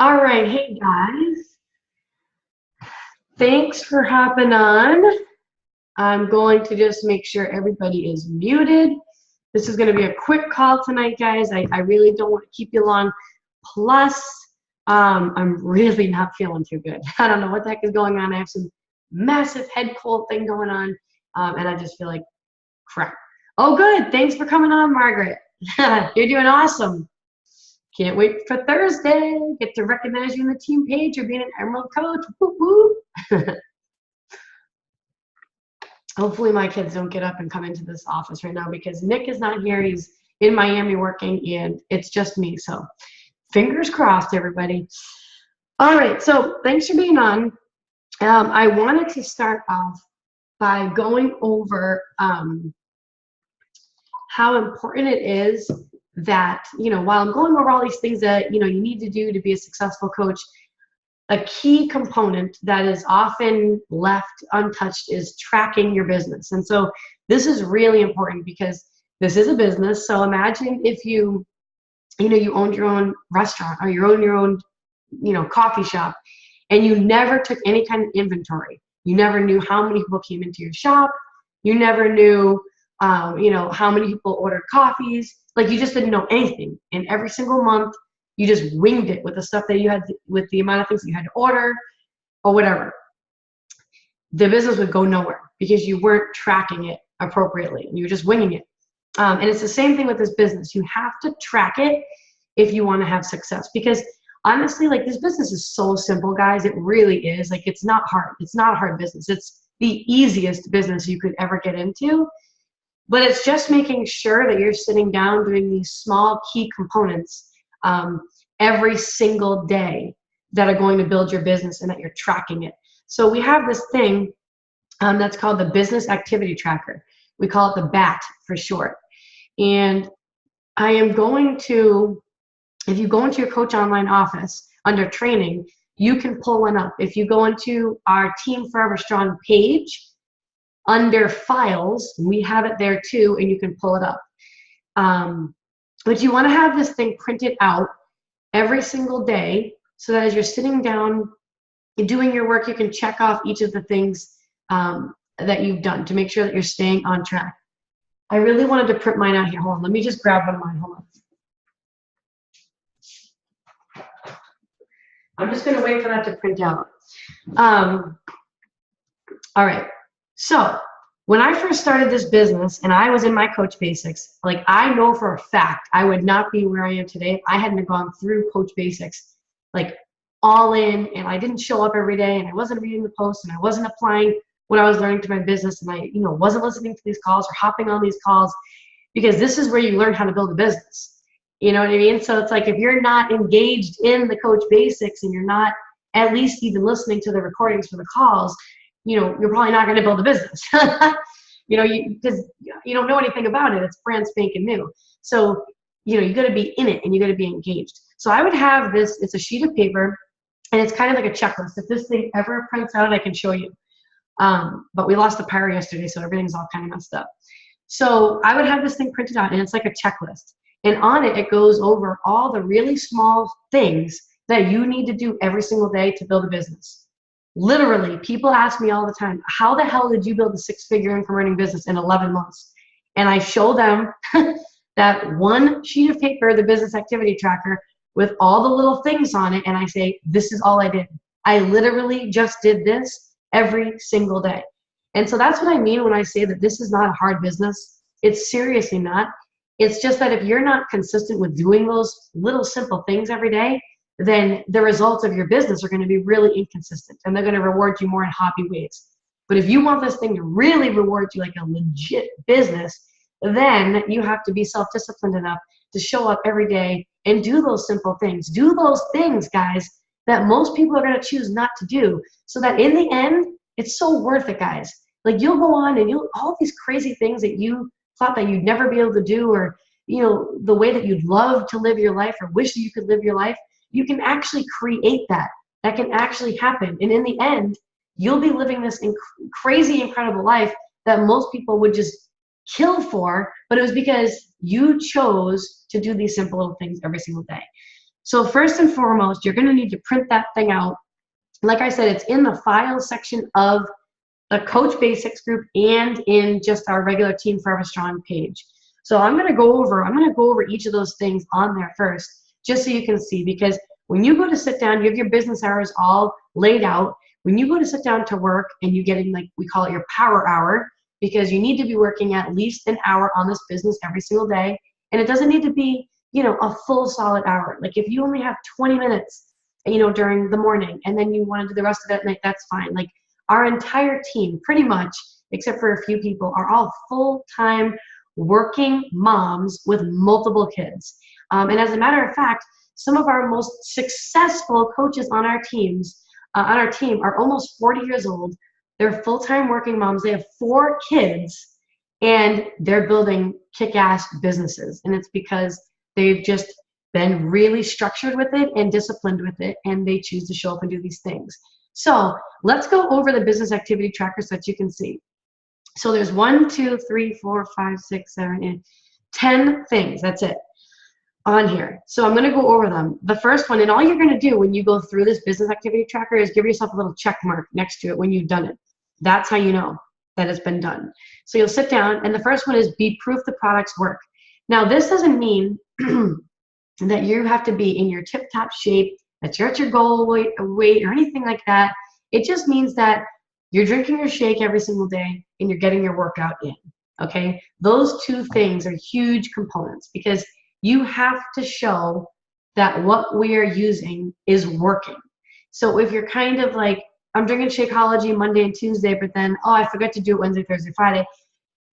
All right, hey guys, thanks for hopping on. I'm going to just make sure everybody is muted. This is going to be a quick call tonight, guys. I really don't want to keep you long. Plus, I'm really not feeling too good. I don't know what the heck is going on. I have some massive head cold thing going on, and I just feel like crap. Oh, good. Thanks for coming on, Margaret. You're doing awesome. Can't wait for Thursday. Get to recognize you in the team page. You're being an Emerald coach. Whoop, whoop. Hopefully my kids don't get up and come into this office right now because Nick is not here. He's in Miami working and it's just me. So fingers crossed, everybody. All right. So thanks for being on. I wanted to start off by going over how important it is that, while I'm going over all these things that, you need to do to be a successful coach, a key component that is often left untouched is tracking your business. And so this is really important because this is a business. So imagine if you owned your own restaurant or you own your own, coffee shop, and you never took any kind of inventory. You never knew how many people came into your shop. You never knew, how many people ordered coffees. Like you just didn't know anything. And every single month, you just winged it with the stuff that you had, with the amount of things that you had to order or whatever. The business would go nowhere because you weren't tracking it appropriately. You were just winging it. And it's the same thing with this business. You have to track it if you want to have success. Because honestly, like this business is so simple, guys. It really is. Like it's not hard. It's not a hard business. It's the easiest business you could ever get into. But it's just making sure that you're sitting down doing these small key components every single day that are going to build your business and that you're tracking it. So we have this thing that's called the Business Activity Tracker. We call it the BAT for short. And I am going to, if you go into your Coach Online office under training, you can pull one up. If you go into our Team Forever Strong page, under files, we have it there too, and you can pull it up. But you want to have this thing printed out every single day so that as you're sitting down and doing your work, you can check off each of the things that you've done to make sure that you're staying on track. I really wanted to print mine out here. Hold on, let me just grab one of mine. Hold on. I'm just going to wait for that to print out. All right. So when I first started this business and I was in my Coach Basics, like I know for a fact I would not be where I am today if I hadn't gone through Coach Basics, like all in, and I didn't show up every day and I wasn't reading the posts and I wasn't applying what I was learning to my business and I, wasn't listening to these calls or hopping on these calls, because this is where you learn how to build a business. You know what I mean? So it's like if you're not engaged in the Coach Basics and you're not at least even listening to the recordings for the calls, you're probably not going to build a business, because you don't know anything about it. It's brand spanking new. So, you got to be in it and you got to be engaged. So I would have this, it's a sheet of paper and it's kind of like a checklist. If this thing ever prints out, I can show you. But we lost the power yesterday, so everything's all kind of messed up. So I would have this thing printed out and it's like a checklist. And on it, it goes over all the really small things that you need to do every single day to build a business. Literally, people ask me all the time, how the hell did you build a six-figure income earning business in 11 months? And I show them that one sheet of paper, the Business Activity Tracker, with all the little things on it, and I say, this is all I did. I literally just did this every single day. And so that's what I mean when I say that this is not a hard business. It's seriously not. It's just that if you're not consistent with doing those little simple things every day, then the results of your business are going to be really inconsistent and they're going to reward you more in hobby ways. But if you want this thing to really reward you like a legit business, then you have to be self-disciplined enough to show up every day and do those simple things. Do those things, guys, that most people are going to choose not to do, so that in the end, it's so worth it, guys. Like you'll go on and all these crazy things that you thought that you'd never be able to do, or, the way that you'd love to live your life or wish that you could live your life, you can actually create that. That can actually happen. And in the end, you'll be living this crazy, incredible life that most people would just kill for, but it was because you chose to do these simple little things every single day. So first and foremost, you're going to need to print that thing out. Like I said, it's in the file section of the Coach Basics group and in just our regular Team Forever Strong page. So I'm going to go over each of those things on there first, just so you can see, because when you go to sit down, you have your business hours all laid out. When you go to sit down to work and you're getting, like, we call it your power hour, because you need to be working at least an hour on this business every single day. And it doesn't need to be, you know, a full solid hour. Like if you only have 20 minutes, you know, during the morning, and then you want to do the rest of it at night, that's fine. Like our entire team, pretty much, except for a few people, are all full-time working moms with multiple kids. And as a matter of fact, some of our most successful coaches on our team are almost 40 years old. They're full-time working moms. They have 4 kids, and they're building kick-ass businesses. And it's because they've just been really structured with it and disciplined with it, and they choose to show up and do these things. So let's go over the business activity tracker so that you can see. So there's 1, 2, 3, 4, 5, 6, 7, 8, 10 things. That's it on here. So I'm going to go over them. The first one, and all you're going to do when you go through this business activity tracker is give yourself a little check mark next to it when you've done it. That's how you know that it's been done. So you'll sit down, and the first one is be proof the products work. Now this doesn't mean that you have to be in your tip-top shape, that you're at your goal weight or anything like that. It just means that you're drinking your shake every single day and you're getting your workout in, okay? Those 2 things are huge components, because you have to show that what we are using is working. So if you're kind of like, I'm drinking Shakeology Monday and Tuesday, but then, oh, I forgot to do it Wednesday, Thursday, Friday,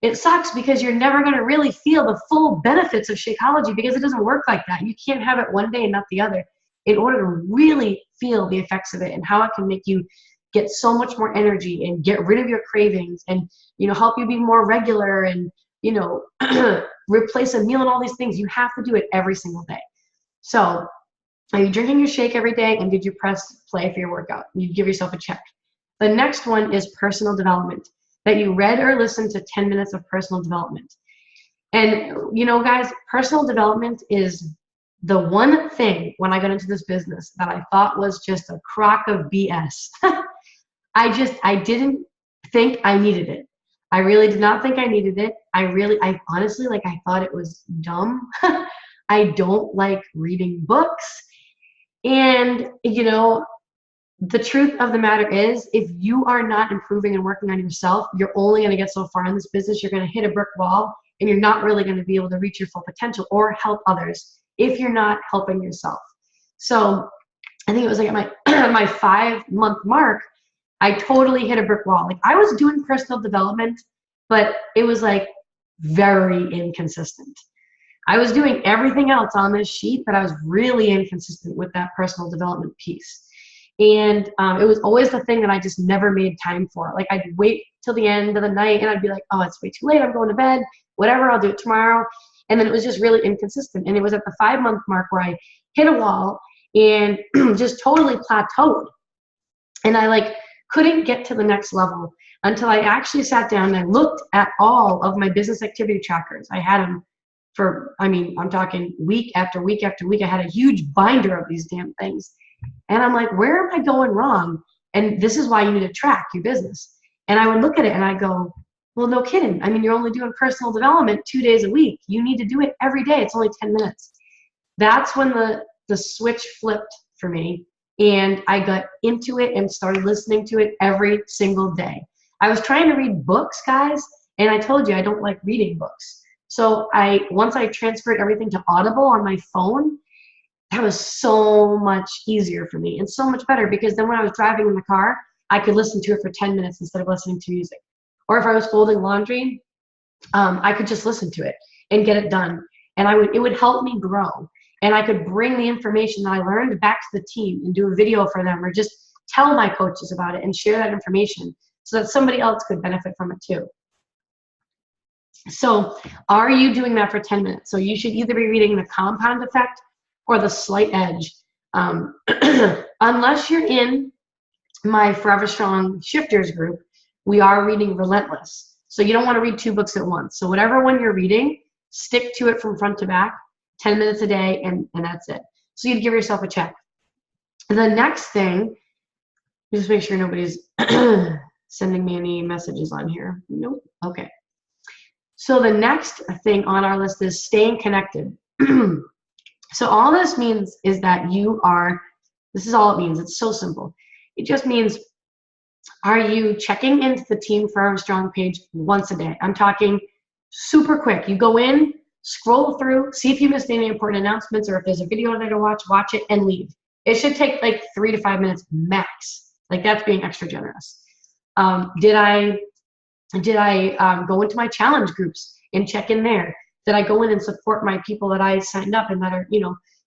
it sucks, because you're never going to really feel the full benefits of Shakeology, because it doesn't work like that. You can't have it one day and not the other in order to really feel the effects of it and how it can make you get so much more energy and get rid of your cravings and, you know, help you be more regular and, you know, replace a meal and all these things. You have to do it every single day. So are you drinking your shake every day, and did you press play for your workout? You give yourself a check. The next one is personal development, that you read or listened to 10 minutes of personal development. And, you know, guys, personal development is the one thing when I got into this business that I thought was just a crock of BS. I didn't think I needed it. I really did not think I needed it. I honestly, like, I thought it was dumb. I don't like reading books. And, you know, the truth of the matter is, if you are not improving and working on yourself, you're only going to get so far in this business. You're going to hit a brick wall, and you're not really going to be able to reach your full potential or help others if you're not helping yourself. So I think it was like at my my 5-month mark, I totally hit a brick wall. Like, I was doing personal development, but it was like very inconsistent. I was doing everything else on this sheet, but I was really inconsistent with that personal development piece. And it was always the thing that I just never made time for. Like, I'd wait till the end of the night and I'd be like, oh, it's way too late, I'm going to bed, whatever, I'll do it tomorrow. And then it was just really inconsistent. And it was at the 5-month mark where I hit a wall and just totally plateaued. And I like couldn't get to the next level until I actually sat down and I looked at all of my business activity trackers. I had them for, I mean, I'm talking week after week after week. I had a huge binder of these damn things. And I'm like, where am I going wrong? And this is why you need to track your business. And I would look at it and I go, well, no kidding. I mean, you're only doing personal development 2 days a week. You need to do it every day. It's only 10 minutes. That's when the switch flipped for me. And I got into it and started listening to it every single day. I was trying to read books, guys, and I told you I don't like reading books. So once I transferred everything to Audible on my phone, that was so much easier for me and so much better, because then when I was driving in the car, I could listen to it for 10 minutes instead of listening to music. Or if I was folding laundry, I could just listen to it and get it done. And it would help me grow. And I could bring the information that I learned back to the team and do a video for them, or just tell my coaches about it and share that information so that somebody else could benefit from it too. So are you doing that for 10 minutes? So you should either be reading The Compound Effect or The Slight Edge. Unless you're in my Forever Strong Shifters group, we are reading Relentless. So you don't want to read 2 books at once. So whatever one you're reading, stick to it from front to back, 10 minutes a day, and that's it. So you'd give yourself a check. The next thing, just make sure nobody's sending me any messages on here. Nope. Okay. So the next thing on our list is staying connected. So all this means is that this is all it means. It's so simple. It just means, are you checking into the Team Forever Strong page once a day? I'm talking super quick. You go in, scroll through, see if you missed any important announcements, or if there's a video there to watch it and leave. It should take like 3 to 5 minutes max. Like, that's being extra generous. Did I go into my challenge groups and check in there? Did I go in and support my people that I signed up and that are,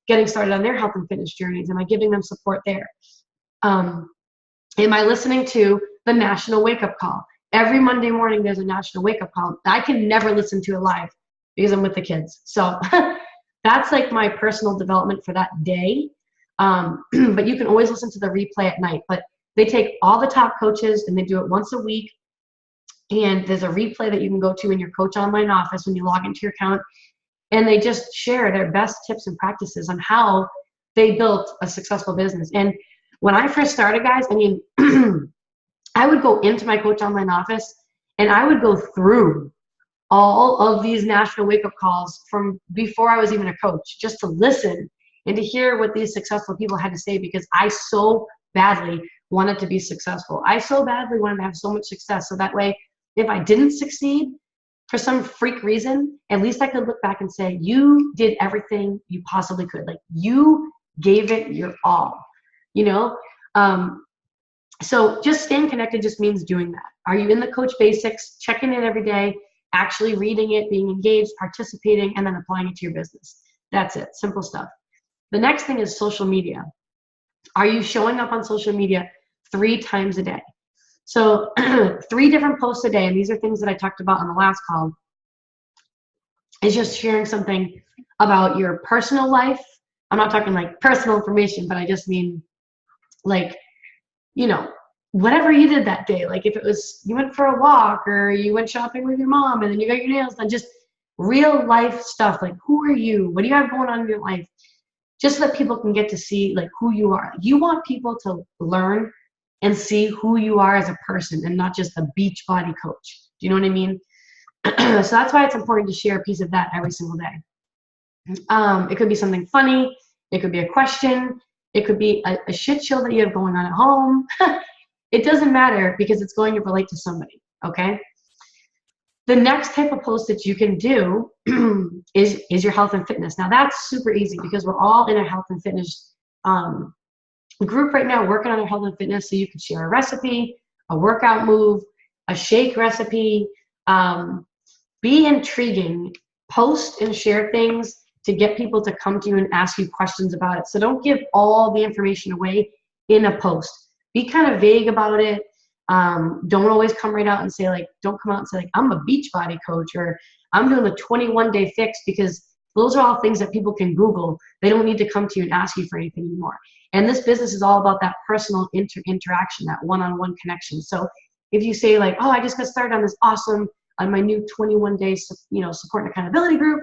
getting started on their health and fitness journeys? Am I giving them support there? Am I listening to the National Wake Up Call? Every Monday morning, there's a National Wake Up Call. I can never listen to it live because I'm with the kids. So that's like my personal development for that day. But you can always listen to the replay at night. But they take all the top coaches and they do it once a week. And there's a replay that you can go to in your Coach Online office when you log into your account. And they just share their best tips and practices on how they built a successful business. And when I first started, guys, I mean, I would go into my Coach Online office and I would go through all of these National Wake Up Calls from before I was even a coach, just to listen and to hear what these successful people had to say, because I so badly wanted to be successful. I so badly wanted to have so much success. So that way, if I didn't succeed for some freak reason, at least I could look back and say, you did everything you possibly could. Like, you gave it your all, So just staying connected just means doing that. Are you in the Coach Basics, checking in every day, actually reading it, being engaged, participating, and then applying it to your business? That's it. Simple stuff. The next thing is social media. Are you showing up on social media 3 times a day? So 3 different posts a day, and these are things that I talked about on the last call, is just sharing something about your personal life. I'm not talking like personal information, but I just mean like, whatever you did that day. Like, if it was you went for a walk or you went shopping with your mom and then you got your nails done, just real life stuff. Like, who are you? What do you have going on in your life? Just so that people can get to see like who you are. You want people to learn and see who you are as a person and not just a beach body coach. Do you know what I mean? So that's why it's important to share a piece of that every single day. It could be something funny. It could be a question. It could be a shit show that you have going on at home. It doesn't matter, because it's going to relate to somebody, okay? The next type of post that you can do is your health and fitness. Now, that's super easy because we're all in a health and fitness group right now working on our health and fitness. So you can share a recipe, a workout move, a shake recipe. Be intriguing. Post and share things to get people to come to you and ask you questions about it. So don't give all the information away in a post. Be kind of vague about it. Don't always come right out and say, like, don't come out and say, like, I'm a beach body coach, or I'm doing a 21-day fix, because those are all things that people can Google. They don't need to come to you and ask you for anything anymore. And this business is all about that personal interaction, that one-on-one connection. So if you say, like, oh, I just got started on my new 21-day, support and accountability group.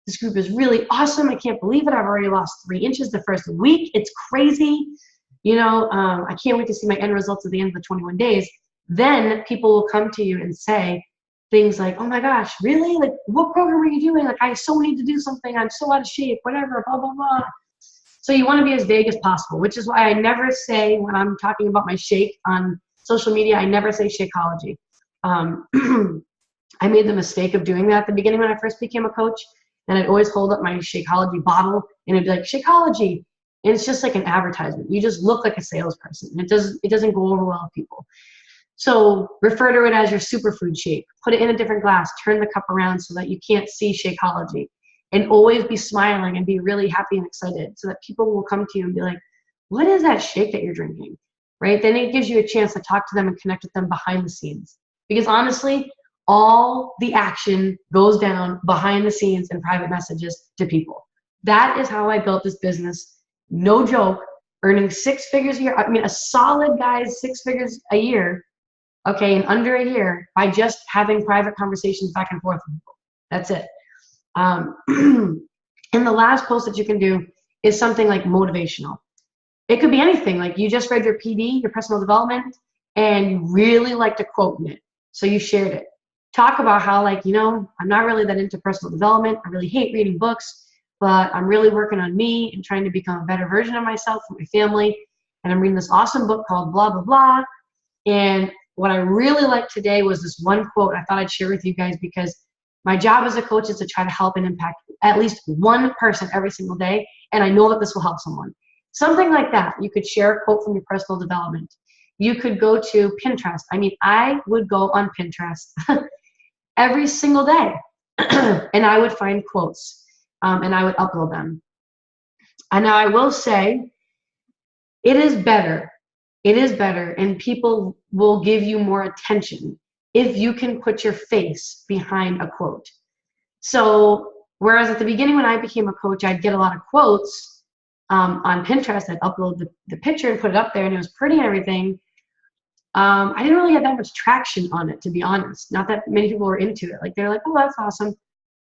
This group is really awesome. I can't believe it. I've already lost 3 inches the first week. It's crazy. I can't wait to see my end results at the end of the 21 days. Then people will come to you and say things like, oh my gosh, really? Like, what program are you doing? Like, I so need to do something. I'm so out of shape, whatever, blah, blah, blah. So you want to be as vague as possible, which is why I never say, when I'm talking about my shake on social media, I never say Shakeology. I made the mistake of doing that at the beginning when I first became a coach, and I'd always hold up my Shakeology bottle and it'd be like, Shakeology. And it's just like an advertisement. You just look like a salesperson. It doesn't go over well with people. So refer to it as your superfood shake. Put it in a different glass. Turn the cup around so that you can't see Shakeology. And always be smiling and be really happy and excited so that people will come to you and be like, what is that shake that you're drinking? Right? Then it gives you a chance to talk to them and connect with them behind the scenes. Because honestly, all the action goes down behind the scenes in private messages to people. That is how I built this business. No joke, earning 6 figures a year. I mean, a solid guy's 6 figures a year, okay, in under a year, by just having private conversations back and forth with people. That's it. And the last post that you can do is something like motivational. It could be anything, like you just read your PD, your personal development, and you really liked a quote in it, so you shared it. Talk about how, like, I'm not really that into personal development. I really hate reading books, but I'm really working on me and trying to become a better version of myself for my family. And I'm reading this awesome book called blah, blah, blah. And what I really liked today was this one quote I thought I'd share with you guys, because my job as a coach is to try to help and impact at least one person every single day. And I know that this will help someone. Something like that. You could share a quote from your personal development. You could go to Pinterest. I mean, I would go on Pinterest every single day and I would find quotes and I would upload them. And now I will say, it is better, and people will give you more attention if you can put your face behind a quote. So whereas at the beginning when I became a coach, I'd get a lot of quotes on Pinterest. I'd upload the picture and put it up there, and it was pretty and everything. I didn't really have that much traction on it, to be honest. Not that many people were into it. Like, they're like, oh, that's awesome.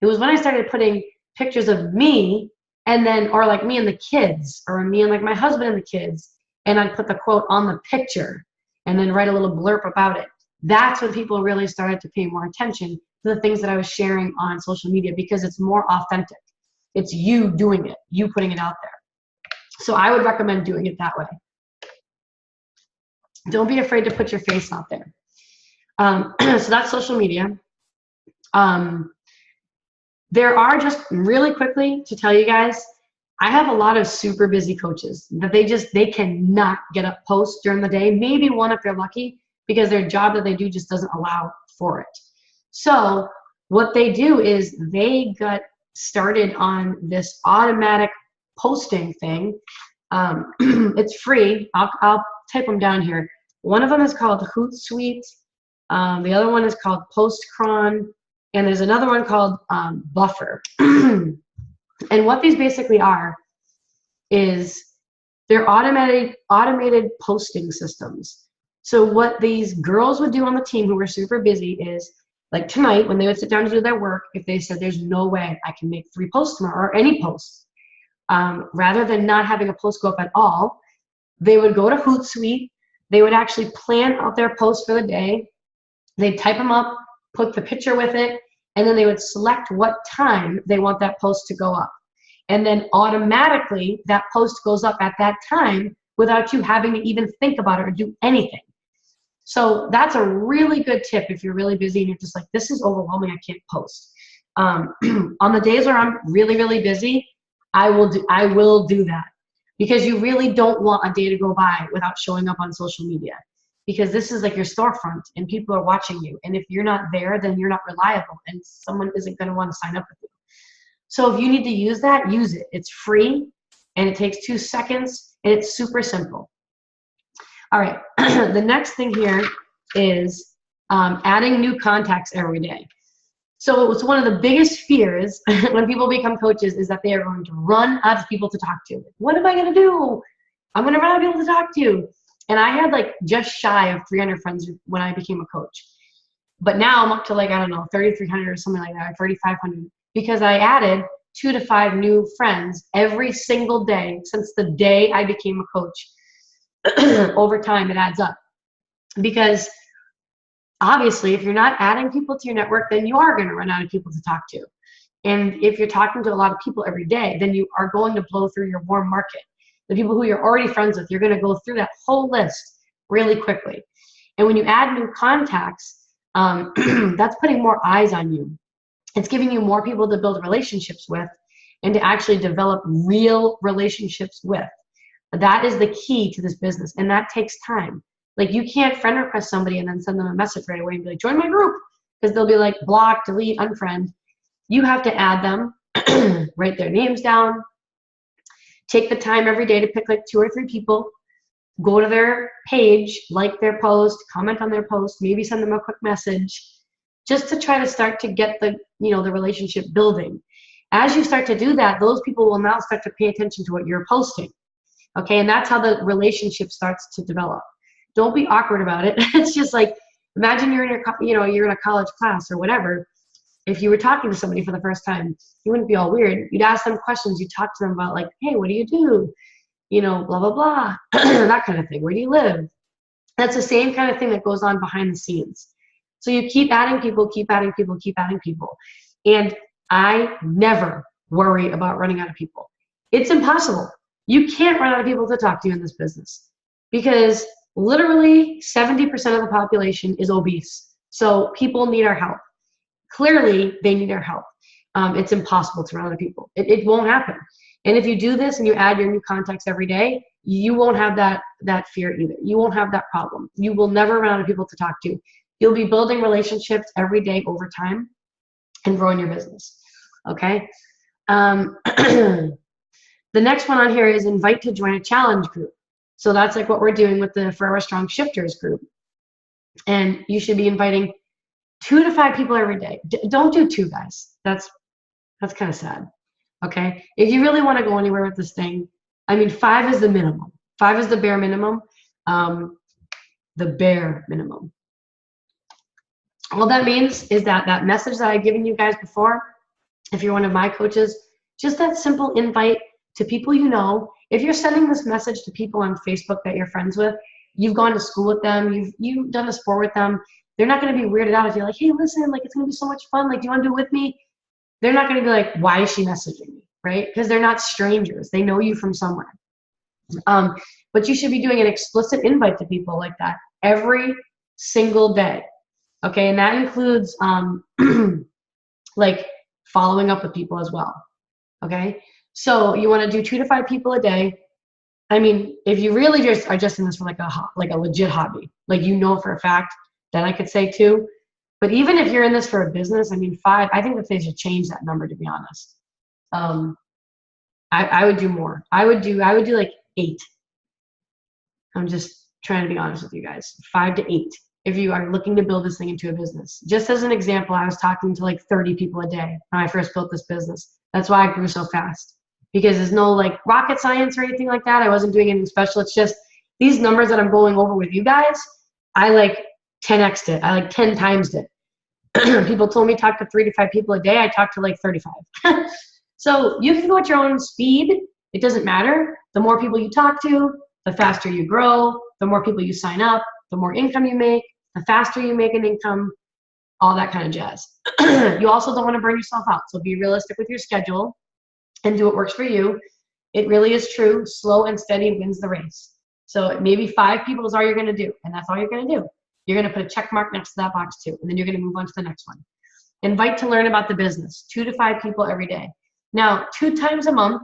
It was when I started putting pictures of me, and then, or like me and the kids, or me and like my husband and the kids, and I'd put the quote on the picture and then write a little blurb about it. That's when people really started to pay more attention to the things that I was sharing on social media, because it's more authentic. It's you doing it, you putting it out there. So I would recommend doing it that way. Don't be afraid to put your face out there. So that's social media. There are, just really quickly to tell you guys, I have a lot of super busy coaches that they cannot get up posts during the day. Maybe one if they're lucky, because their job that they do just doesn't allow for it. So what they do is they got started on this automatic posting thing. It's free. I'll type them down here. One of them is called Hootsuite. The other one is called Postcron. And there's another one called Buffer. And what these basically are is they're automated posting systems. So what these girls would do on the team who were super busy is, like tonight, when they would sit down to do their work, if they said, there's no way I can make 3 posts tomorrow, or any posts, rather than not having a post go up at all, they would go to Hootsuite. They would actually plan out their posts for the day. They'd type them up, put the picture with it, and then they would select what time they want that post to go up. And then automatically that post goes up at that time without you having to even think about it or do anything. So that's a really good tip if you're really busy and you're just like, this is overwhelming, I can't post. On the days where I'm really, really busy, I will do that, because you really don't want a day to go by without showing up on social media, because this is like your storefront and people are watching you. And if you're not there, then you're not reliable and someone isn't going to want to sign up with you. So if you need to use that, use it. It's free and it takes 2 seconds and it's super simple. All right, the next thing here is adding new contacts every day. So it was one of the biggest fears when people become coaches is that they are going to run out of people to talk to. What am I going to do? I'm going to run out of people to talk to. And I had like just shy of 300 friends when I became a coach. But now I'm up to like, I don't know, 3,300 or something like that, or 3,500, because I added 2 to 5 new friends every single day since the day I became a coach. Over time, it adds up. Because obviously, if you're not adding people to your network, then you are going to run out of people to talk to. And if you're talking to a lot of people every day, then you are going to blow through your warm market. The people who you're already friends with, you're going to go through that whole list really quickly. And when you add new contacts, that's putting more eyes on you. It's giving you more people to build relationships with and to actually develop real relationships with. That is the key to this business, and that takes time. Like, you can't friend request somebody and then send them a message right away and be like, join my group, because they'll be like, block, delete, unfriend. You have to add them, write their names down, take the time every day to pick like 2 or 3 people, go to their page, like their post, comment on their post, maybe send them a quick message, just to try to start to get the relationship building. As you start to do that, those people will now start to pay attention to what you're posting. Okay, and that's how the relationship starts to develop. Don't be awkward about it. It's just like, imagine you're in you're in a college class or whatever, if you were talking to somebody for the first time, you wouldn't be all weird. You'd ask them questions. You'd talk to them about like, hey, what do you do? You know, blah, blah, blah, that kind of thing. Where do you live? That's the same kind of thing that goes on behind the scenes. So you keep adding people, keep adding people, keep adding people. And I never worry about running out of people. It's impossible. You can't run out of people to talk to you in this business because literally 70% of the population is obese. So people need our help. Clearly, they need our help. It's impossible to run out of people. It won't happen. And if you do this and you add your new contacts every day, you won't have that fear either. You won't have that problem. You will never run out of people to talk to. You'll be building relationships every day over time and growing your business. Okay? The next one on here is invite to join a challenge group. So that's like what we're doing with the Forever Strong Shifters group. And you should be inviting 2 to 5 people every day. Don't do 2, guys. That's kind of sad. Okay? If you really want to go anywhere with this thing, I mean, 5 is the minimum. 5 is the bare minimum. The bare minimum. All that means is that message that I've given you guys before, if you're one of my coaches, just that simple invite to people you know. If you're sending this message to people on Facebook that you're friends with, you've gone to school with them, you've done a sport with them, they're not going to be weirded out if you're like, hey, listen, like it's going to be so much fun. Like, do you want to do it with me? They're not going to be like, why is she messaging me, right? Because they're not strangers. They know you from somewhere. But you should be doing an explicit invite to people like that every single day. Okay, and that includes like following up with people as well. Okay, so you want to do 2 to 5 people a day. I mean, if you really just are just in this for like a legit hobby, like you know for a fact, then I could say 2. But even if you're in this for a business, I mean 5. I think that they should change that number, to be honest. I would do more. I would do like 8. I'm just trying to be honest with you guys. 5 to 8. If you are looking to build this thing into a business. Just as an example, I was talking to like 30 people a day when I first built this business. That's why I grew so fast. Because there's no like rocket science or anything like that. I wasn't doing anything special. It's just these numbers that I'm going over with you guys, I like 10x'd it. I like 10 times it. People told me talk to 3 to 5 people a day. I talked to like 35. So you can go at your own speed. It doesn't matter. The more people you talk to, the faster you grow, the more people you sign up, the more income you make, the faster you make an income, all that kind of jazz. You also don't want to burn yourself out. So be realistic with your schedule and do what works for you. It really is true. Slow and steady wins the race. So maybe 5 people is all you're going to do. And that's all you're going to do. You're going to put a check mark next to that box too. And then you're going to move on to the next one. Invite to learn about the business. 2 to 5 people every day. Now, 2 times a month,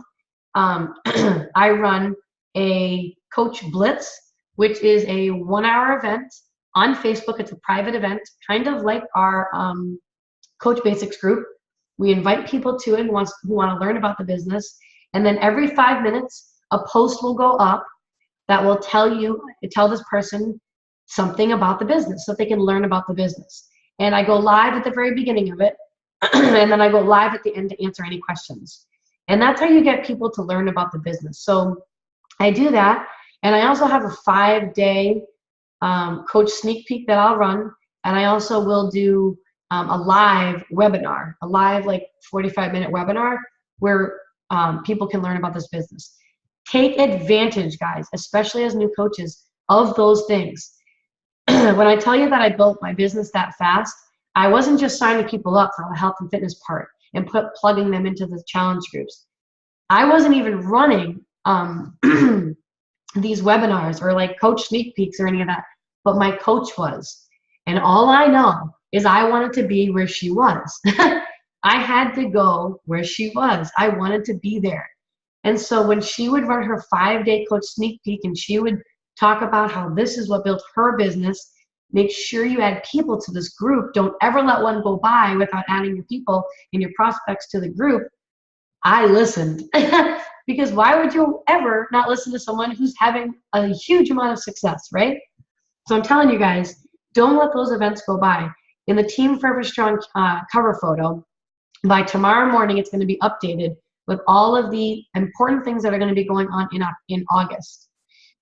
I run a Coach Blitz, which is a 1-hour event on Facebook. It's a private event, kind of like our Coach Basics group. We invite people to it who want to learn about the business. And then every 5 minutes, a post will go up that will tell this person something about the business so they can learn about the business. And I go live at the very beginning of it. And then I go live at the end to answer any questions. And that's how you get people to learn about the business. So I do that. And I also have a 5-day coach sneak peek that I'll run. And I also will do a live webinar, a live like 45-minute webinar where people can learn about this business. Take advantage, guys, especially as new coaches, of those things. When I tell you that I built my business that fast, I wasn't just signing people up for the health and fitness part and plugging them into the challenge groups. I wasn't even running these webinars or like coach sneak peeks or any of that, but my coach was. And all I know is I wanted to be where she was. I had to go where she was. I wanted to be there. And so when she would run her 5-day coach sneak peek and she would talk about how this is what built her business, make sure you add people to this group. Don't ever let one go by without adding your people and your prospects to the group. I listened. Because why would you ever not listen to someone who's having a huge amount of success, right? So I'm telling you guys, don't let those events go by. In the Team Forever Strong cover photo, by tomorrow morning, it's going to be updated with all of the important things that are going to be going on in August.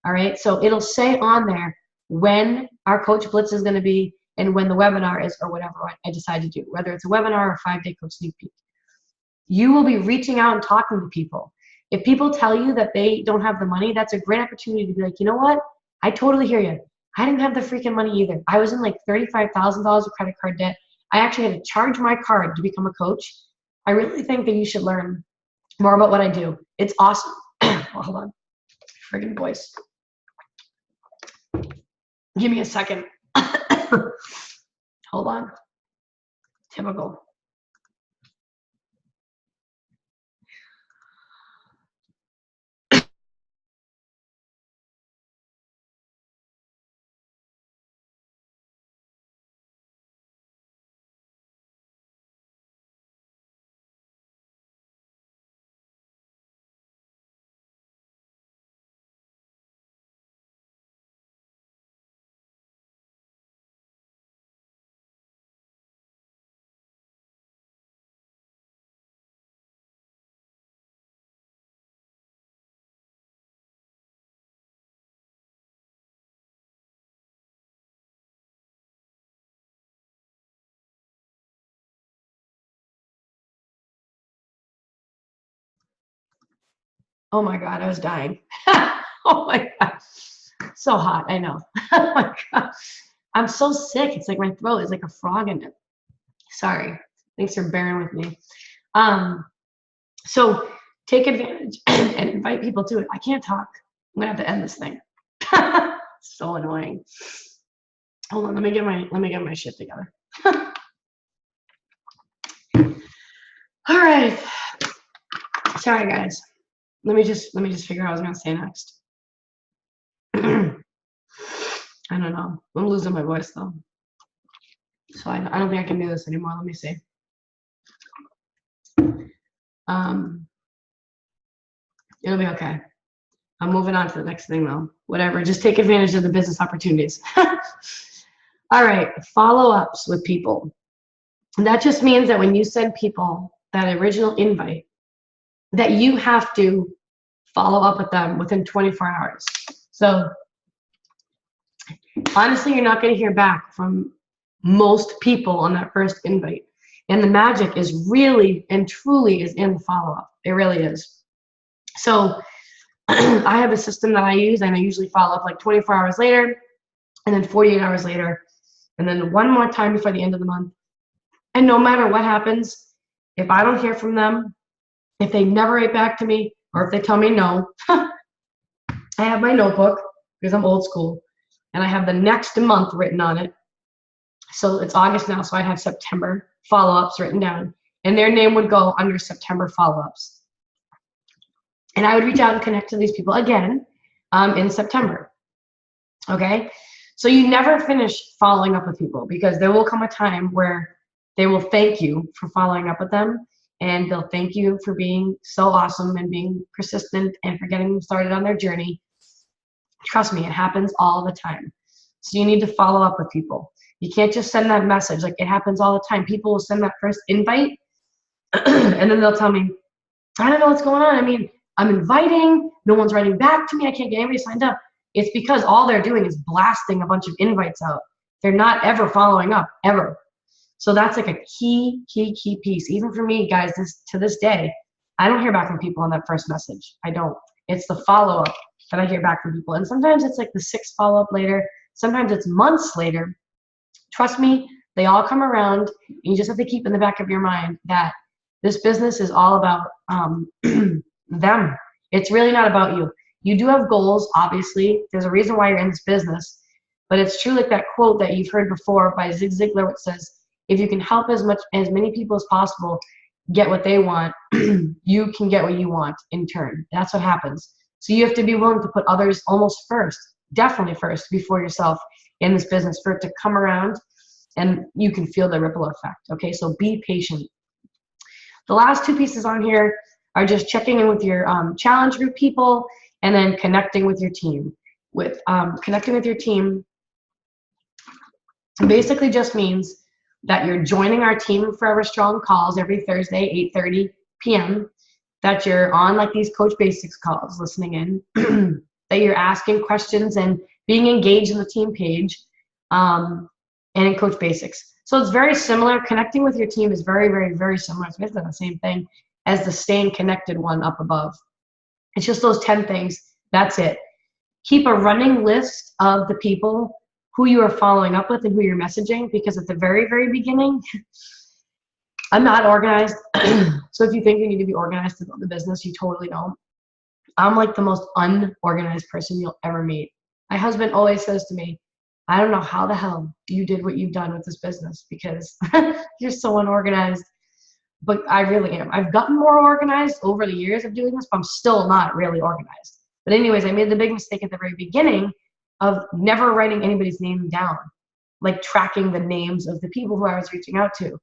All right, so it'll say on there when our Coach Blitz is going to be. and when the webinar is, or whatever I decide to do, whether it's a webinar or a 5-day coach sneak peek. You will be reaching out and talking to people. If people tell you that they don't have the money, that's a great opportunity to be like, you know what? I totally hear you. I didn't have the freaking money either. I was in like $35,000 of credit card debt. I actually had to charge my card to become a coach. I really think that you should learn more about what I do. It's awesome. Oh, hold on. Friggin' voice. Give me a second. Hold on. Typical. Oh my God, I was dying. Oh my God. So hot, I know. Oh my God. I'm so sick. It's like my throat is like a frog in it. Sorry. Thanks for bearing with me. So take advantage and invite people to it. I can't talk. I'm gonna have to end this thing. So annoying. Hold on, let me get my shit together. All right. Sorry guys. Let me just figure out what I was gonna say next. I don't know. I'm losing my voice though. So I don't think I can do this anymore. Let me see. It'll be okay. I'm moving on to the next thing though. Whatever, just take advantage of the business opportunities. All right, follow-ups with people. And that just means that when you send people that original invite, that you have to follow up with them within 24 hours. So honestly, you're not going to hear back from most people on that first invite. And the magic is really and truly is in the follow-up. It really is. So I have a system that I use, and I usually follow up like 24 hours later, and then 48 hours later, and then one more time before the end of the month. And no matter what happens, if I don't hear from them, if they never write back to me, or if they tell me no, I have my notebook, because I'm old school, and I have the next month written on it. So it's August now, so I have September follow-ups written down, and their name would go under September follow-ups. And I would reach out and connect to these people again in September. Okay? So you never finish following up with people, because there will come a time where they will thank you for following up with them, and they'll thank you for being so awesome and being persistent and for getting them started on their journey. Trust me, it happens all the time. So you need to follow up with people. You can't just send that message. Like, it happens all the time. People will send that first invite and then they'll tell me, I don't know what's going on. I mean, I'm inviting, no one's writing back to me. I can't get anybody signed up. It's because all they're doing is blasting a bunch of invites out. They're not ever following up, ever. So that's like a key piece. Even for me, guys, to this day, I don't hear back from people on that first message. I don't. It's the follow-up that I hear back from people. And sometimes it's like the 6th follow-up later. Sometimes it's months later. Trust me, they all come around. And you just have to keep in the back of your mind that this business is all about them. It's really not about you. You do have goals, obviously. There's a reason why you're in this business. But it's true, like that quote that you've heard before by Zig Ziglar, which says, if you can help as many people as possible get what they want, you can get what you want in turn. That's what happens. So you have to be willing to put others almost first, definitely first, before yourself in this business for it to come around, and you can feel the ripple effect. Okay, so be patient. The last 2 pieces on here are just checking in with your challenge group people, and then connecting with your team. Connecting with your team basically just means that you're joining our Team Forever Strong calls every Thursday, 8:30 p.m., that you're on like these Coach Basics calls, listening in, that you're asking questions and being engaged in the team page, and in Coach Basics. So it's very similar. Connecting with your team is very, very, very similar. It's basically the same thing as the staying connected one up above. It's just those 10 things. That's it. Keep a running list of the people who you are following up with and who you're messaging, because at the very, very beginning, I'm not organized. So if you think you need to be organized to build the business, you totally don't. I'm like the most unorganized person you'll ever meet. My husband always says to me, I don't know how the hell you did what you've done with this business, because you're so unorganized. But I really am. I've gotten more organized over the years of doing this, but I'm still not really organized. But anyways, I made the big mistake at the very beginning of never writing anybody's name down, like tracking the names of the people who I was reaching out to.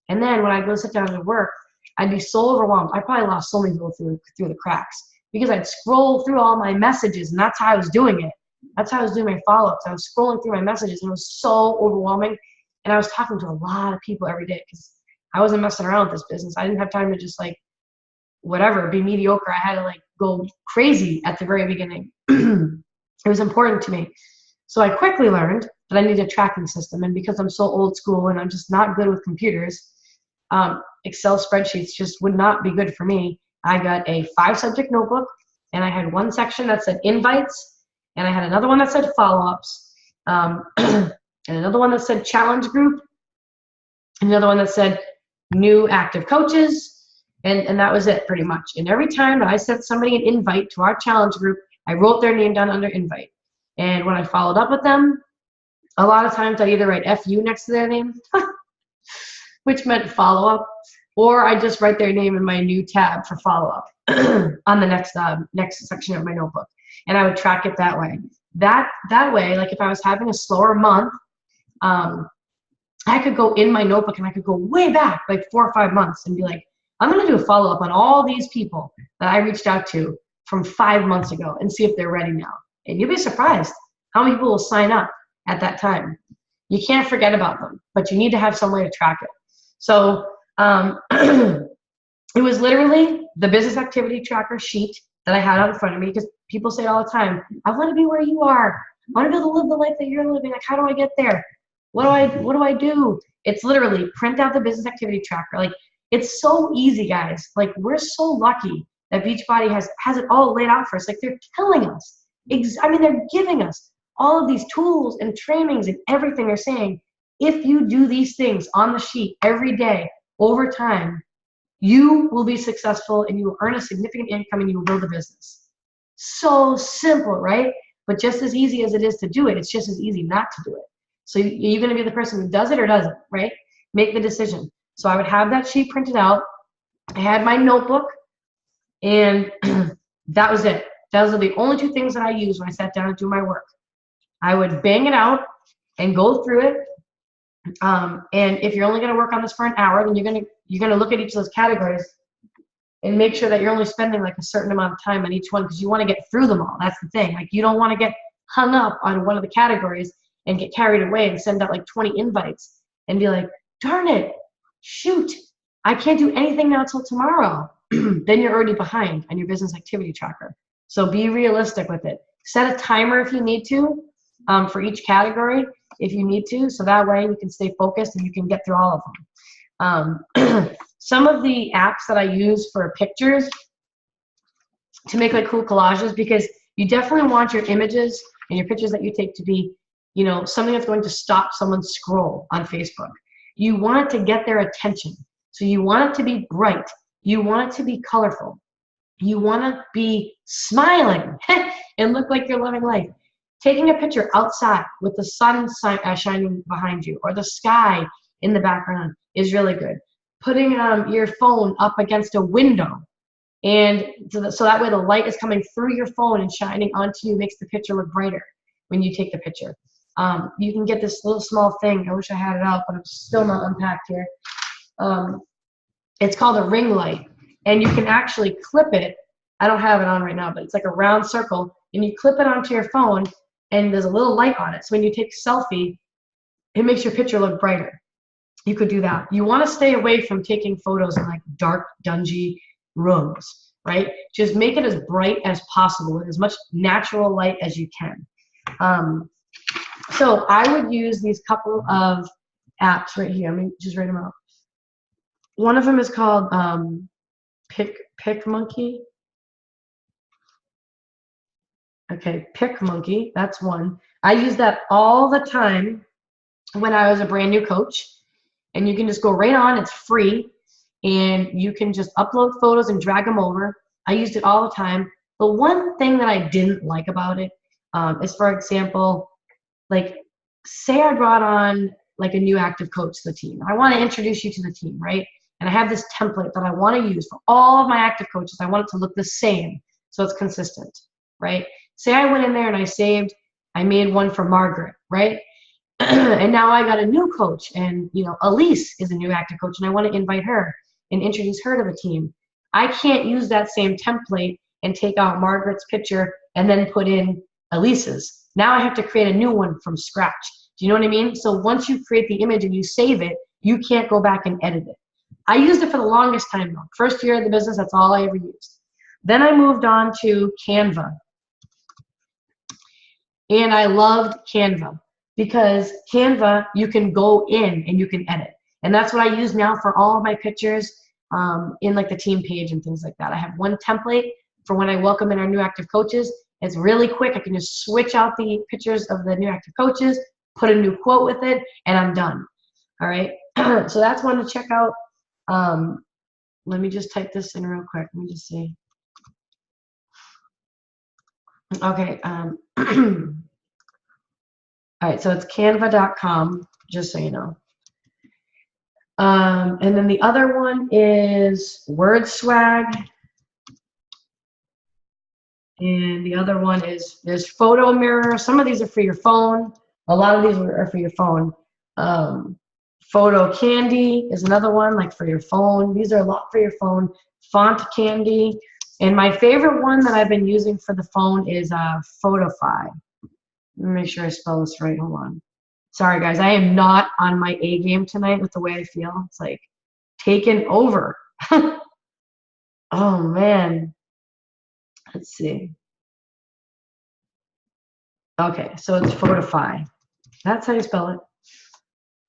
And then when I go sit down to work, I'd be so overwhelmed. I probably lost so many people through the cracks, because I'd scroll through all my messages, and that's how I was doing it. That's how I was doing my follow-ups. I was scrolling through my messages, and it was so overwhelming. And I was talking to a lot of people every day, because I wasn't messing around with this business. I didn't have time to just like, whatever, be mediocre. I had to like go crazy at the very beginning. It was important to me. So I quickly learned that I needed a tracking system. And because I'm so old school and I'm just not good with computers, Excel spreadsheets just would not be good for me. I got a 5-subject notebook, and I had one section that said invites, and I had another one that said follow-ups, and another one that said challenge group, and another one that said new active coaches, and that was it pretty much. And every time that I sent somebody an invite to our challenge group, I wrote their name down under invite. And when I followed up with them, a lot of times I'd either write FU next to their name, which meant follow-up, or I just write their name in my new tab for follow-up on the next section of my notebook. And I would track it that way. That way, like if I was having a slower month, I could go in my notebook and I could go way back, like 4 or 5 months, and be like, I'm going to do a follow-up on all these people that I reached out to from 5 months ago and see if they're ready now. And you'll be surprised how many people will sign up at that time. You can't forget about them, but you need to have some way to track it. So it was literally the business activity tracker sheet that I had out in front of me, because people say it all the time, I want to be where you are. I want to be able to live the life that you're living. Like, how do I get there? What do I do? It's literally print out the business activity tracker. Like, it's so easy, guys. Like, we're so lucky that Beachbody has it all laid out for us. Like, they're telling us, they're giving us all of these tools and trainings and everything. They're saying, if you do these things on the sheet every day over time, you will be successful and you will earn a significant income and you will build a business. So simple, right? But just as easy as it is to do it, it's just as easy not to do it. So you're going to be the person who does it or doesn't, right? Make the decision. So I would have that sheet printed out. I had my notebook, and that was it. Those are the only 2 things that I used when I sat down to do my work. I would bang it out and go through it. And if you're only going to work on this for an hour, then you're going to look at each of those categories and make sure that you're only spending like a certain amount of time on each one, because you want to get through them all. That's the thing. Like, you don't want to get hung up on one of the categories and get carried away and send out like 20 invites and be like, darn it, shoot, I can't do anything now till tomorrow. Then you're already behind on your business activity tracker. So be realistic with it. Set a timer if you need to, for each category if you need to, so that way you can stay focused and you can get through all of them. Some of the apps that I use for pictures to make like cool collages, because you definitely want your images and your pictures that you take to be, something that's going to stop someone's scroll on Facebook. You want it to get their attention. So you want it to be bright. You want it to be colorful. You want to be smiling and look like you're living life. Taking a picture outside with the sun shining behind you or the sky in the background is really good. Putting your phone up against a window, and so that way the light is coming through your phone and shining onto you, makes the picture look brighter when you take the picture. You can get this little small thing. I wish I had it out, but I'm still not unpacked here. It's called a ring light, and you can actually clip it. I don't have it on right now, but it's like a round circle, and you clip it onto your phone, and there's a little light on it. So when you take a selfie, it makes your picture look brighter. You could do that. You want to stay away from taking photos in like dark, dungy rooms, right? Just make it as bright as possible with as much natural light as you can. Some So I would use these couple of apps right here. Let me just write them out. One of them is called PicMonkey. Okay, PicMonkey, that's one. I use that all the time when I was a brand new coach. And you can just go right on, it's free. And you can just upload photos and drag them over. I used it all the time. The one thing that I didn't like about it is, for example, like say I brought on like a new active coach to the team. I want to introduce you to the team, right? And I have this template that I want to use for all of my active coaches. I want it to look the same so it's consistent, right? Say I went in there and I made one for Margaret, right? And now I got a new coach, and Elise is a new active coach, and I want to invite her and introduce her to the team. I can't use that same template and take out Margaret's picture and then put in Elise's. Now I have to create a new one from scratch. Do you know what I mean? So once you create the image and you save it, you can't go back and edit it. I used it for the longest time though. First year of the business, that's all I ever used. Then I moved on to Canva. And I loved Canva because Canva, you can go in and you can edit. And that's what I use now for all of my pictures in like the team page and things like that. I have one template for when I welcome in our new active coaches. It's really quick. I can just switch out the pictures of the new active coaches, put a new quote with it, and I'm done. All right. So that's one to check out. Let me just type this in real quick. Let me just see. Okay. All right. So it's canva.com, just so you know. And then the other one is WordSwag. And the other one is there's Photo Mirror. Some of these are for your phone. A lot of these are for your phone. Photo Candy is another one, like for your phone. These are a lot for your phone. Font Candy. And my favorite one that I've been using for the phone is Photofy. Let me make sure I spell this right. Hold on. Sorry, guys. I am not on my A game tonight with the way I feel. It's like taken over. Oh, man. Let's see. Okay, so it's Photofy. That's how you spell it.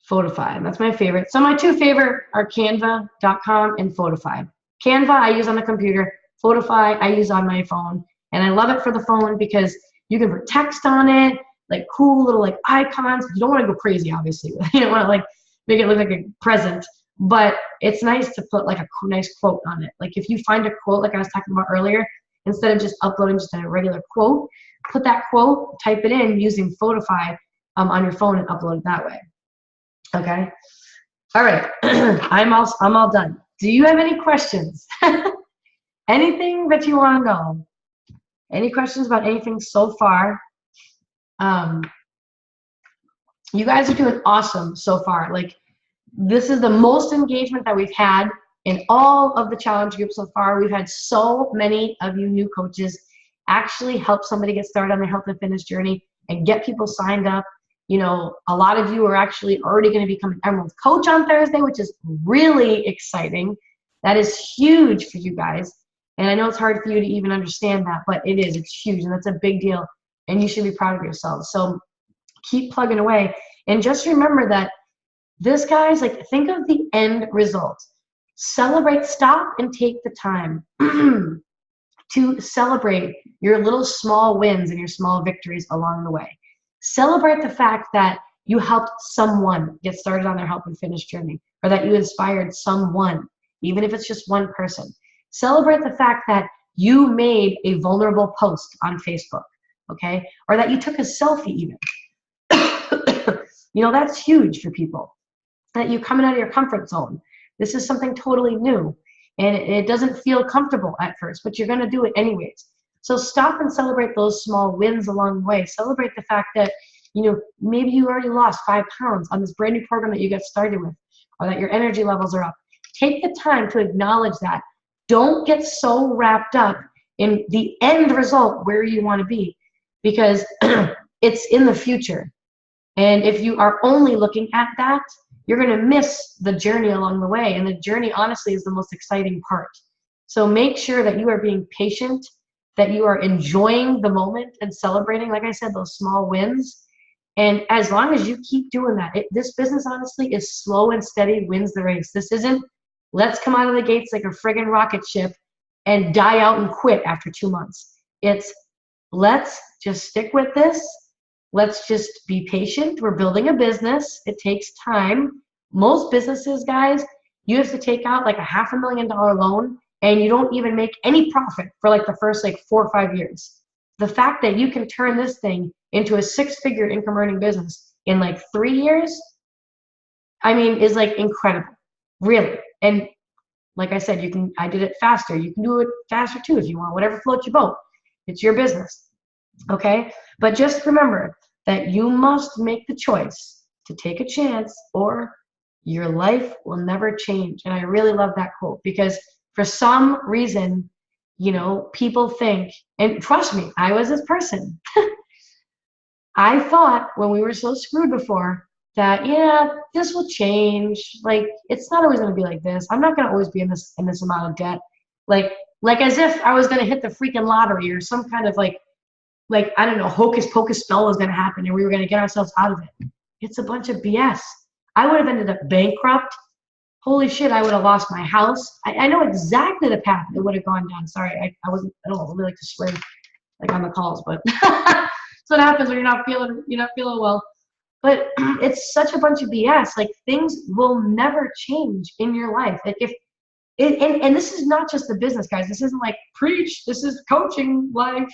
Photofy. And that's my favorite. So my two favorite are Canva.com and Photofy. Canva I use on the computer. Photofy I use on my phone. And I love it for the phone because you can put text on it, like cool little like icons. You don't want to go crazy, obviously. You don't want to like make it look like a present. But it's nice to put like a nice quote on it. Like if you find a quote like I was talking about earlier, instead of just uploading just a regular quote, put that quote, type it in using Photofy on your phone and upload it that way. Okay. All right. I'm all done. Do you have any questions? Anything that you want to know? Any questions about anything so far? You guys are doing awesome so far. Like this is the most engagement that we've had in all of the challenge groups so far. We've had so many of you new coaches actually help somebody get started on their health and fitness journey and get people signed up. You know, a lot of you are actually already going to become an Emerald coach on Thursday, which is really exciting. That is huge for you guys. And I know it's hard for you to even understand that, but it is. It's huge, and that's a big deal. And you should be proud of yourselves. So keep plugging away. And just remember that this, guys, like think of the end result. Celebrate, stop and take the time to celebrate your little small wins and your small victories along the way. Celebrate the fact that you helped someone get started on their health and fitness journey, or that you inspired someone, even if it's just one person. Celebrate the fact that you made a vulnerable post on Facebook, okay? Or that you took a selfie even. You know, that's huge for people. That you're coming out of your comfort zone. This is something totally new. And it doesn't feel comfortable at first, but you're going to do it anyways. So stop and celebrate those small wins along the way. Celebrate the fact that, you know, maybe you already lost 5 pounds on this brand new program that you got started with, or that your energy levels are up. Take the time to acknowledge that. Don't get so wrapped up in the end result where you want to be, because it's in the future. And if you are only looking at that, you're going to miss the journey along the way. And the journey, honestly, is the most exciting part. So make sure that you are being patient, that you are enjoying the moment and celebrating, like I said, those small wins. And as long as you keep doing that, this business honestly is slow and steady wins the race. This isn't let's come out of the gates like a friggin' rocket ship and die out and quit after 2 months. It's let's just stick with this. Let's just be patient. We're building a business. It takes time. Most businesses, guys, you have to take out like a $500,000 loan and you don't even make any profit for like the first like 4 or 5 years. The fact that you can turn this thing into a 6-figure income earning business in like 3 years, I mean, is like incredible, really. And like I said, I did it faster. You can do it faster too if you want, whatever floats your boat. It's your business, okay? But just remember that you must make the choice to take a chance or your life will never change. And I really love that quote because for some reason, you know, people think, and trust me, I was this person. I thought when we were so screwed before that, yeah, this will change. Like, it's not always going to be like this. I'm not going to always be in this amount of debt. Like as if I was going to hit the freaking lottery or some kind of like, I don't know, hocus pocus spell was going to happen and we were going to get ourselves out of it. It's a bunch of BS. I would have ended up bankrupt. Holy shit, I would have lost my house. I know exactly the path it would have gone down. Sorry, I don't really like to swear like on the calls, but that's what happens when you're not feeling well. But it's such a bunch of BS. Like, things will never change in your life. Like, and this is not just the business, guys. This isn't like preach. This is coaching life.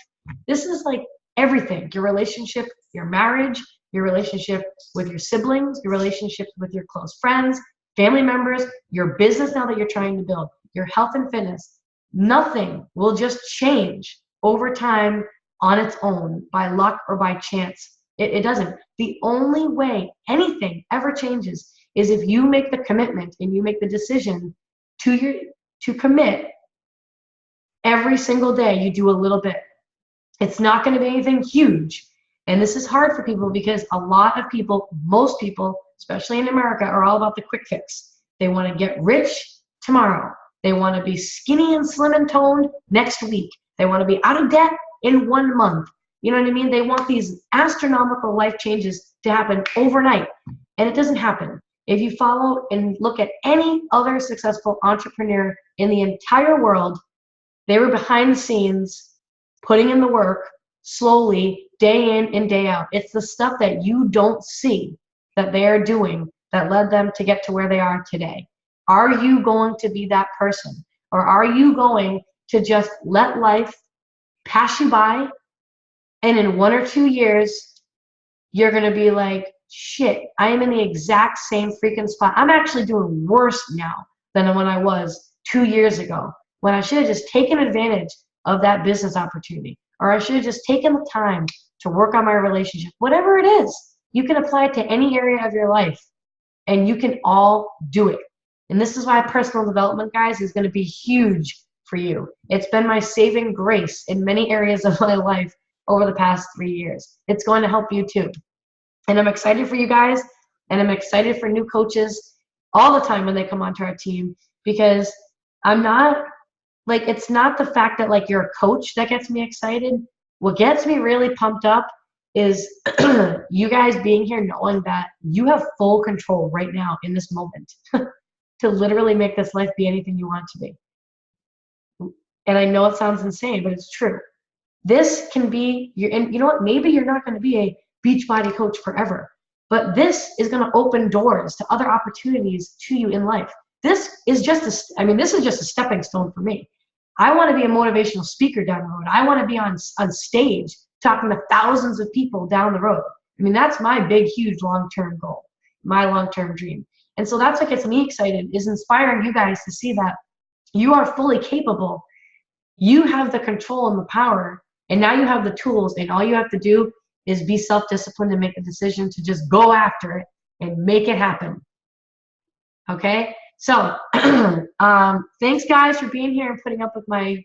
This is like everything. Your relationship, your marriage, your relationship with your siblings, your relationships with your close friends, family members, your business now that you're trying to build, your health and fitness. Nothing will just change over time on its own by luck or by chance. It doesn't. The only way anything ever changes is if you make the commitment and you make the decision to commit every single day. You do a little bit. It's not going to be anything huge. And this is hard for people because a lot of people, most people, especially in America, are all about the quick fix. They want to get rich tomorrow. They want to be skinny and slim and toned next week. They want to be out of debt in 1 month. You know what I mean? They want these astronomical life changes to happen overnight. And it doesn't happen. If you follow and look at any other successful entrepreneur in the entire world, they were behind the scenes, putting in the work, slowly, day in and day out. It's the stuff that you don't see that they are doing that led them to get to where they are today. Are you going to be that person? Or are you going to just let life pass you by, and in 1 or 2 years, you're going to be like, shit, I am in the exact same freaking spot. I'm actually doing worse now than when I was 2 years ago, when I should have just taken advantage of that business opportunity, or I should have just taken the time to work on my relationship. Whatever it is, you can apply it to any area of your life, and you can all do it. And this is why personal development, guys, is going to be huge for you. It's been my saving grace in many areas of my life over the past 3 years. It's going to help you too. And I'm excited for you guys, and I'm excited for new coaches all the time when they come onto our team, because I'm not, like, it's not the fact that like you're a coach that gets me excited. What gets me really pumped up is you guys being here knowing that you have full control right now in this moment to literally make this life be anything you want it to be. And I know it sounds insane, but it's true. This can be your, and you know what? Maybe you're not going to be a Beachbody coach forever, but this is going to open doors to other opportunities to you in life. This is just a stepping stone for me. I want to be a motivational speaker down the road. I want to be on stage talking to thousands of people down the road. I mean, that's my big, huge long-term goal, my long-term dream. And so that's what gets me excited, is inspiring you guys to see that you are fully capable. You have the control and the power, and now you have the tools, and all you have to do is be self-disciplined and make a decision to just go after it and make it happen. Okay? So, thanks guys for being here and putting up with my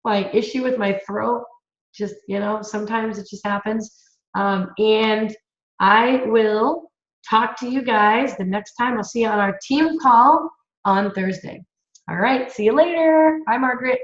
my issue with my throat. Just, you know, sometimes it just happens. And I will talk to you guys the next time. I'll see you on our team call on Thursday. All right, see you later. Bye, Margaret.